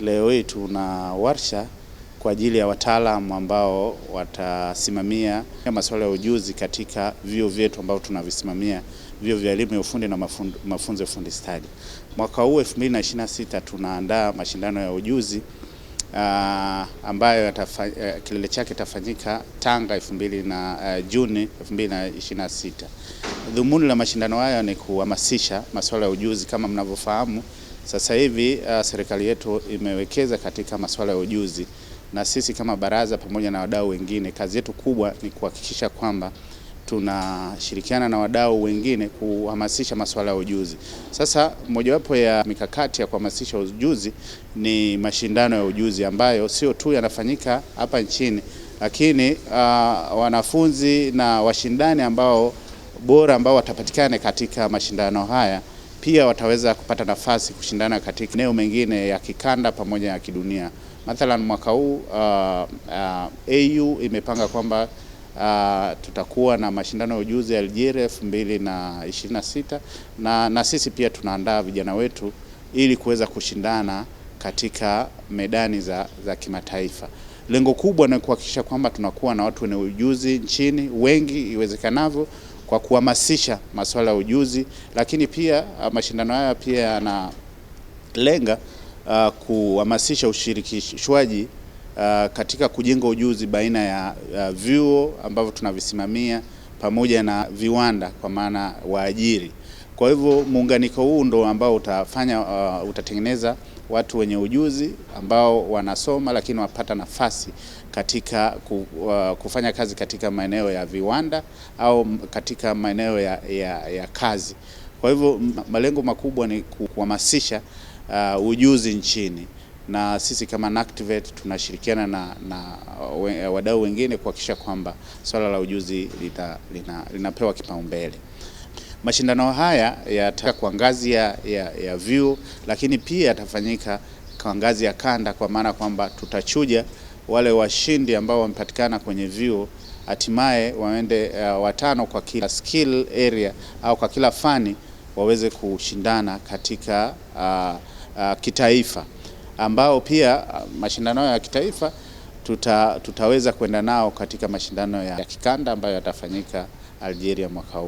Leo hii tuna warsha kwa ajili ya wataalamu ambao watasimamia masuala ya ujuzi katika vyuo vyetu ambao tunavisimamia, vyuo vya elimu ya ufundi na mafunzo ya ufundi stadi. Mwaka huu 2026 tunaandaa mashindano ya ujuzi ambayo kilele chake itafanyika Tanga Juni 2026. Dhumuni la mashindano haya ni kuhamasisha masuala ya ujuzi. Kama mnavyofahamu, sasa hivi serikali yetu imewekeza katika masuala ya ujuzi, na sisi kama baraza pamoja na wadau wengine, kazi yetu kubwa ni kuhakikisha kwamba tunashirikiana na wadau wengine kuhamasisha masuala ya ujuzi. Sasa mojawapo ya mikakati ya kuhamasisha ujuzi ni mashindano ya ujuzi ambayo sio tu yanafanyika hapa nchini, lakini wanafunzi na washindani ambao bora ambao watapatikana katika mashindano haya pia wataweza kupata nafasi kushindana katika eneo mengine ya kikanda pamoja na kidunia. Mathalan, mwaka huu AU imepanga kwamba tutakuwa na mashindano ya ujuzi ya Algeria 2026 na sisi pia tunaandaa vijana wetu ili kuweza kushindana katika medani za kimataifa. Lengo kubwa ni kuhakikisha kwamba tunakuwa na watu wenye ujuzi nchini wengi iwezekanavyo, kwa kuhamasisha masuala ya ujuzi, lakini pia mashindano haya pia yanalenga kuhamasisha ushirikishwaji katika kujenga ujuzi baina ya vyuo ambavyo tunavisimamia pamoja na viwanda, kwa maana waajiri. Kwa hivyo muunganiko huu ndo ambao utatengeneza watu wenye ujuzi ambao wanasoma lakini wapata nafasi katika kufanya kazi katika maeneo ya viwanda au katika maeneo ya kazi. Kwa hivyo malengo makubwa ni kuhamasisha ujuzi nchini, na sisi kama NACTVET tunashirikiana na wadau wengine kuhakikisha kwamba swala la ujuzi linapewa kipaumbele. Mashindano haya yatafanyika kwa ngazi ya vyuo, lakini pia yatafanyika kwa ngazi ya kanda, kwa maana kwamba tutachuja wale washindi ambao wamepatikana kwenye vyuo, hatimaye waende watano kwa kila skill area au kwa kila fani waweze kushindana katika kitaifa, ambao pia mashindano ya kitaifa tutaweza kwenda nao katika mashindano ya kikanda ambayo yatafanyika Algeria mwaka huu.